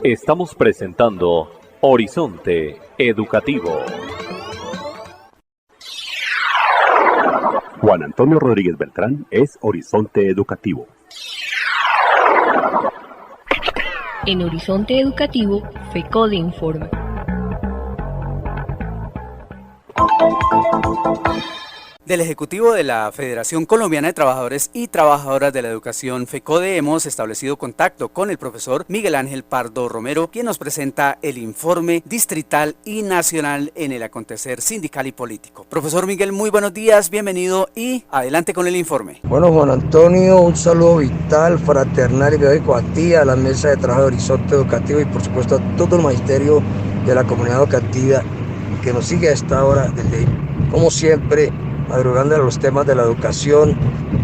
Estamos presentando Horizonte Educativo. Juan Antonio Rodríguez Beltrán es Horizonte Educativo. En Horizonte Educativo, FECODE informa. Del Ejecutivo de la Federación Colombiana de Trabajadores y Trabajadoras de la Educación, FECODE, hemos establecido contacto con el profesor Miguel Ángel Pardo Romero, quien nos presenta el informe distrital y nacional en el acontecer sindical y político. Profesor Miguel, muy buenos días, bienvenido y adelante con el informe. Bueno, Juan Antonio, un saludo vital, fraternal y pedagógico a ti, a la mesa de trabajo de Horizonte Educativo y por supuesto a todo el magisterio de la comunidad educativa que nos sigue a esta hora desde, como siempre, madrugando a los temas de la educación,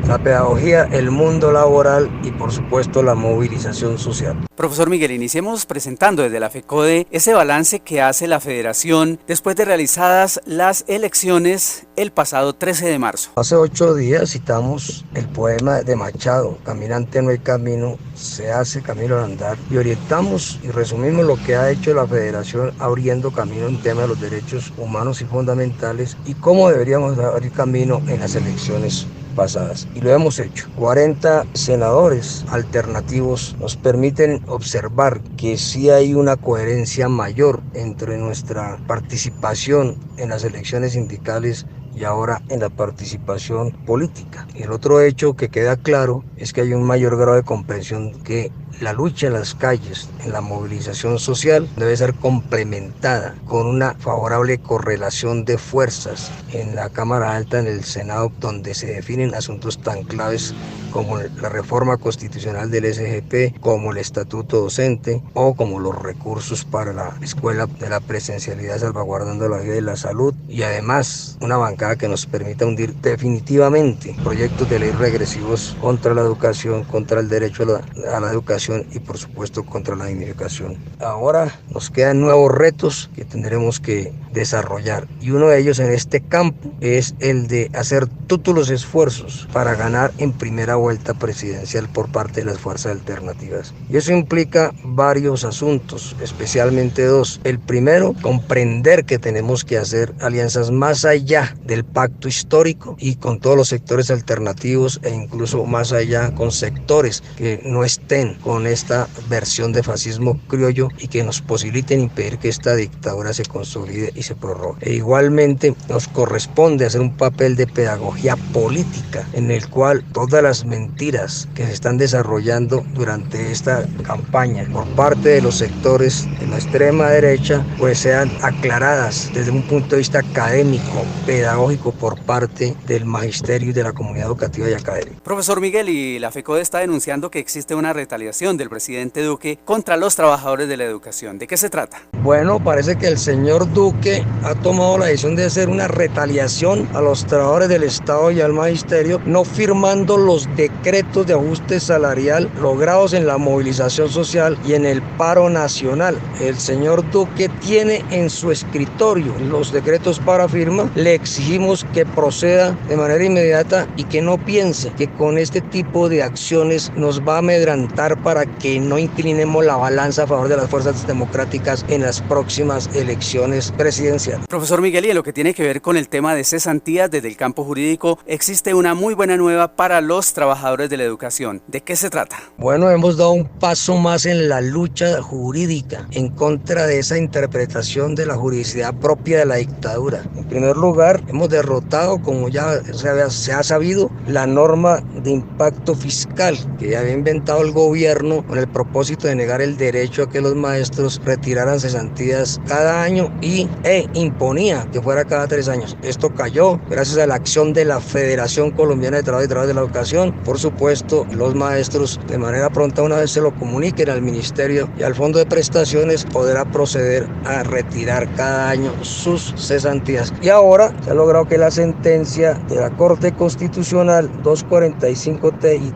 la pedagogía, el mundo laboral y por supuesto la movilización social. Profesor Miguel, iniciemos presentando desde la FECODE ese balance que hace la Federación después de realizadas las elecciones el pasado 13 de marzo. Hace 8 días citamos el poema de Machado, Caminante no hay camino, se hace camino al andar, y orientamos y resumimos lo que ha hecho la Federación abriendo camino en tema de los derechos humanos y fundamentales y cómo deberíamos abrir camino en las elecciones pasadas, y lo hemos hecho. 40 senadores alternativos nos permiten observar que sí hay una coherencia mayor entre nuestra participación en las elecciones sindicales y ahora en la participación política. Y el otro hecho que queda claro es que hay un mayor grado de comprensión que la lucha en las calles, en la movilización social, debe ser complementada con una favorable correlación de fuerzas en la Cámara Alta, en el Senado, donde se definen asuntos tan claves como la reforma constitucional del SGP, como el estatuto docente o como los recursos para la escuela de la presencialidad salvaguardando la vida y la salud, y además una bancada que nos permita hundir definitivamente proyectos de ley regresivos contra la educación, contra el derecho a la educación y por supuesto contra la dignificación. Ahora nos quedan nuevos retos que tendremos que desarrollar, y uno de ellos en este campo es el de hacer todos los esfuerzos para ganar en primera vuelta presidencial por parte de las fuerzas alternativas, y eso implica varios asuntos, especialmente dos. El primero, comprender que tenemos que hacer alianzas más allá del pacto histórico y con todos los sectores alternativos e incluso más allá con sectores que no estén con esta versión de fascismo criollo y que nos posibiliten impedir que esta dictadura se consolide y se prorrogue. E igualmente nos corresponde hacer un papel de pedagogía política en el cual todas las mentiras que se están desarrollando durante esta campaña por parte de los sectores de la extrema derecha pues sean aclaradas desde un punto de vista académico, pedagógico por parte del magisterio y de la comunidad educativa y académica. Profesor Miguel, y la FECODE está denunciando que existe una retaliación del presidente Duque contra los trabajadores de la educación. ¿De qué se trata? Bueno, parece que el señor Duque ha tomado la decisión de hacer una retaliación a los trabajadores del Estado y al magisterio, no firmando los decretos de ajuste salarial logrados en la movilización social y en el paro nacional. El señor Duque tiene en su escritorio los decretos para firma. Le exigimos que proceda de manera inmediata y que no piense que con este tipo de acciones nos va a amedrantar para que no inclinemos la balanza a favor de las fuerzas democráticas en las próximas elecciones presidenciales. Profesor Miguel, y en lo que tiene que ver con el tema de cesantías desde el campo jurídico, existe una muy buena nueva para los trabajadores de la educación. ¿De qué se trata? Bueno, hemos dado un paso más en la lucha jurídica en contra de esa interpretación de la juridicidad propia de la dictadura. En primer lugar, hemos derrotado, como ya se ha sabido, la norma de impacto fiscal que había inventado el gobierno con el propósito de negar el derecho a que los maestros retiraran cesantías cada año e imponía que fuera cada 3 años. Esto cayó gracias a la acción de la Federación Colombiana de Trabajo y Trabajo de la Educación. Por supuesto, los maestros de manera pronta, una vez se lo comuniquen al ministerio y al fondo de prestaciones, podrá proceder a retirar cada año sus cesantías. Y ahora se ha logrado que la sentencia de la Corte Constitucional 245T y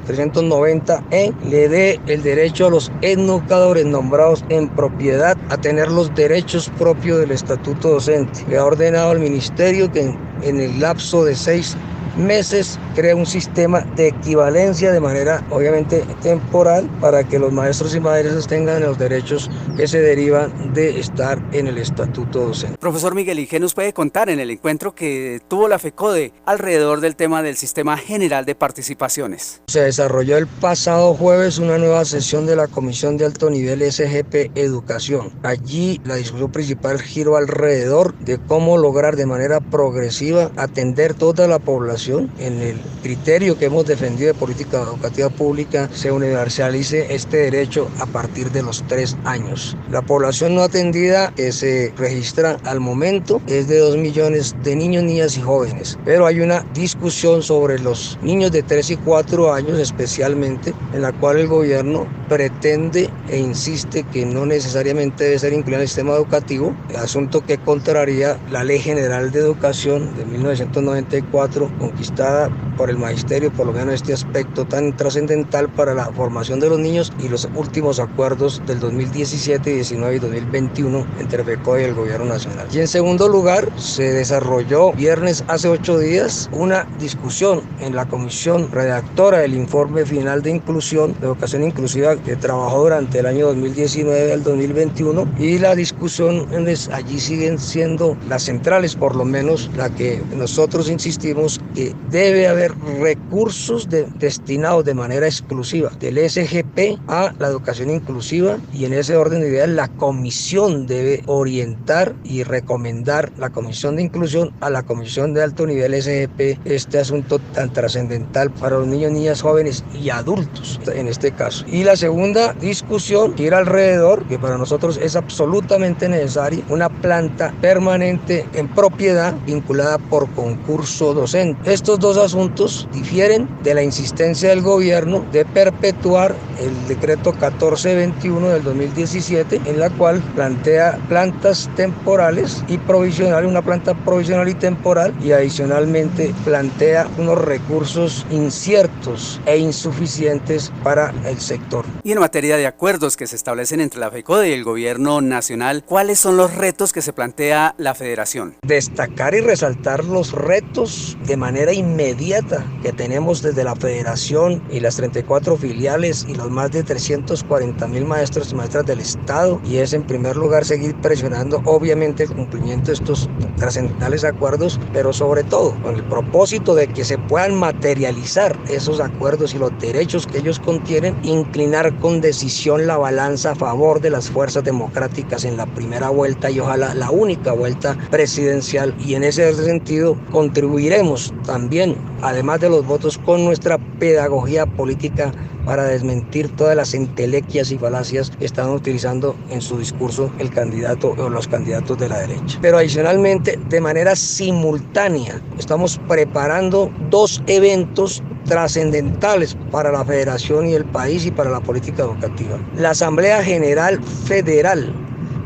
390E le dé el derecho a los educadores nombrados en propiedad a tener los derechos propios del estatuto docente. Le ha ordenado al ministerio que en el lapso de 6 meses crea un sistema de equivalencia de manera obviamente temporal para que los maestros y maestras tengan los derechos que se derivan de estar en el estatuto docente. Profesor Miguel, ¿y qué nos puede contar en el encuentro que tuvo la FECODE alrededor del tema del Sistema General de Participaciones? Se desarrolló el pasado jueves una nueva sesión de la Comisión de Alto Nivel SGP Educación. Allí la discusión principal giró alrededor de cómo lograr de manera progresiva atender toda la población en el criterio que hemos defendido de política educativa pública, se universalice este derecho a partir de los 3 años. La población no atendida que se registra al momento es de 2 millones de niños, niñas y jóvenes, pero hay una discusión sobre los niños de 3 y 4 años especialmente, en la cual el gobierno pretende e insiste que no necesariamente debe ser incluido en el sistema educativo, asunto que contraría la Ley General de Educación de 1994, conquistada por el magisterio, por lo menos este aspecto tan trascendental para la formación de los niños, y los últimos acuerdos del 2017, 19 y 2021 entre FECODE y el gobierno nacional. Y en segundo lugar, se desarrolló viernes hace 8 días una discusión en la comisión redactora del informe final de inclusión, de educación inclusiva, que trabajó durante el año 2019 al 2021, y las discusiones allí siguen siendo las centrales, por lo menos la que nosotros insistimos que debe haber recursos destinados de manera exclusiva del SGP a la educación inclusiva, y en ese orden de ideas la comisión debe orientar y recomendar, la comisión de inclusión, a la comisión de alto nivel SGP este asunto tan trascendental para los niños, niñas, jóvenes y adultos en este caso. Y la segunda discusión gira alrededor, que para nosotros es absolutamente necesaria, una planta permanente en propiedad vinculada por concurso docente. Estos dos asuntos difieren de la insistencia del gobierno de perpetuar el decreto 1421 del 2017, en la cual plantea plantas temporales y provisionales, una planta provisional y temporal, y adicionalmente plantea unos recursos inciertos e insuficientes para el sector. Y en materia de acuerdos que se establecen entre la FECODE y el gobierno nacional, ¿cuáles son los retos que se plantea la federación? Destacar y resaltar los retos de manera inmediata que tenemos desde la federación y las 34 filiales y los más de 340.000 maestros y maestras del Estado, y es en primer lugar seguir presionando obviamente el cumplimiento de estos trascendentales acuerdos, pero sobre todo con el propósito de que se puedan materializar esos acuerdos y los derechos que ellos contienen, inclinar con decisión la balanza a favor de las fuerzas democráticas en la primera vuelta y ojalá la única vuelta presidencial, y en ese sentido contribuiremos también, además de los votos, con nuestra pedagogía política para desmentir todas las entelequias y falacias que están utilizando en su discurso el candidato o los candidatos de la derecha. Pero adicionalmente, de manera simultánea, estamos preparando 2 eventos trascendentales para la federación y el país y para la política educativa. La Asamblea General Federal,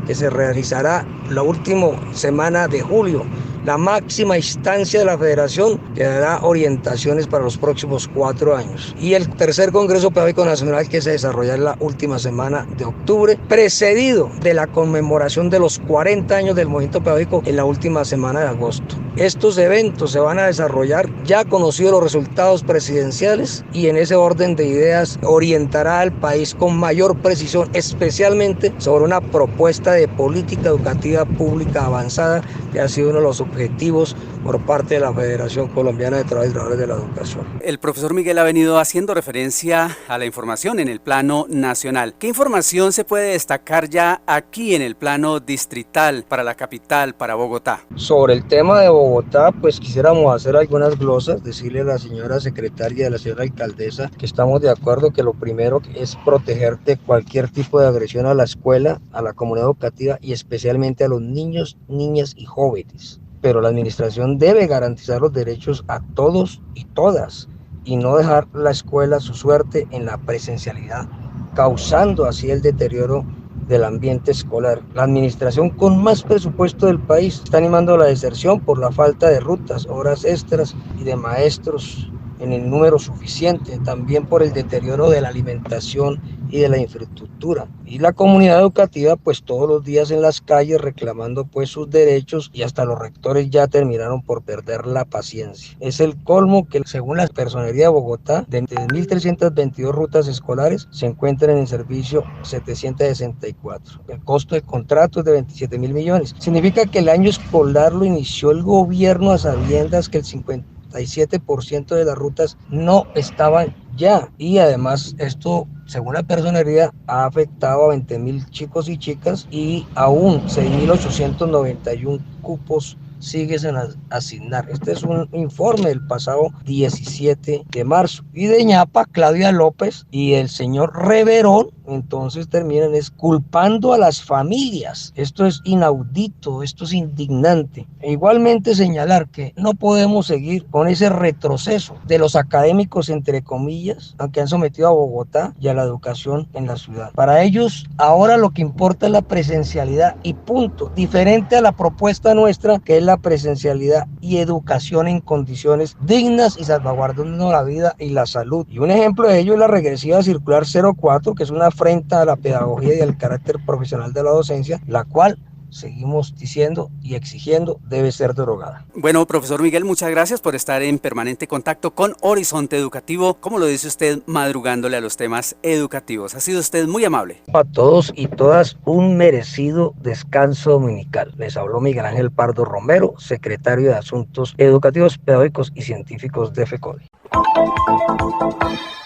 que se realizará la última semana de julio, la máxima instancia de la federación, que dará orientaciones para los próximos 4 años. Y el tercer Congreso Pedagógico Nacional, que se desarrollará la última semana de octubre, precedido de la conmemoración de los 40 años del movimiento pedagógico en la última semana de agosto. Estos eventos se van a desarrollar ya conocidos los resultados presidenciales, y en ese orden de ideas orientará al país con mayor precisión, especialmente sobre una propuesta de política educativa pública avanzada, que ha sido uno de los objetivos por parte de la Federación Colombiana de Trabajadores de la Educación. El profesor Miguel ha venido haciendo referencia a la información en el plano nacional. ¿Qué información se puede destacar ya aquí en el plano distrital para la capital, para Bogotá? Sobre el tema de Bogotá, pues quisiéramos hacer algunas glosas, decirle a la señora secretaria y a la señora alcaldesa que estamos de acuerdo que lo primero es proteger de cualquier tipo de agresión a la escuela, a la comunidad educativa y especialmente a los niños, niñas y jóvenes. Pero la administración debe garantizar los derechos a todos y todas y no dejar la escuela a su suerte en la presencialidad, causando así el deterioro del ambiente escolar. La administración con más presupuesto del país está animando la deserción por la falta de rutas, horas extras y de maestros en el número suficiente, también por el deterioro de la alimentación y de la infraestructura. Y la comunidad educativa pues todos los días en las calles reclamando pues sus derechos, y hasta los rectores ya terminaron por perder la paciencia. Es el colmo que según la Personería de Bogotá, de 1.322 rutas escolares se encuentran en servicio 764. El costo de contrato es de 27.000 millones. Significa que el año escolar lo inició el gobierno a sabiendas que el 57% de las rutas no estaban ya, y además esto, según la Personería, ha afectado a 20.000 chicos y chicas, y aún 6.891 cupos sigue sin asignar. Este es un informe del pasado 17 de marzo. Y de ñapa, Claudia López y el señor Reverón entonces terminan culpando a las familias. Esto es inaudito, esto es indignante. E igualmente señalar que no podemos seguir con ese retroceso de los académicos, entre comillas, que han sometido a Bogotá y a la educación en la ciudad. Para ellos ahora lo que importa es la presencialidad y punto, diferente a la propuesta nuestra, que es la presencialidad y educación en condiciones dignas y salvaguardando la vida y la salud. Y un ejemplo de ello es la regresiva circular 04, que es una afrenta a la pedagogía y al carácter profesional de la docencia, la cual seguimos diciendo y exigiendo debe ser derogada. Bueno, profesor Miguel, muchas gracias por estar en permanente contacto con Horizonte Educativo, como lo dice usted, madrugándole a los temas educativos. Ha sido usted muy amable. A todos y todas un merecido descanso dominical. Les habló Miguel Ángel Pardo Romero, secretario de Asuntos Educativos, Pedagógicos y Científicos de FECODE.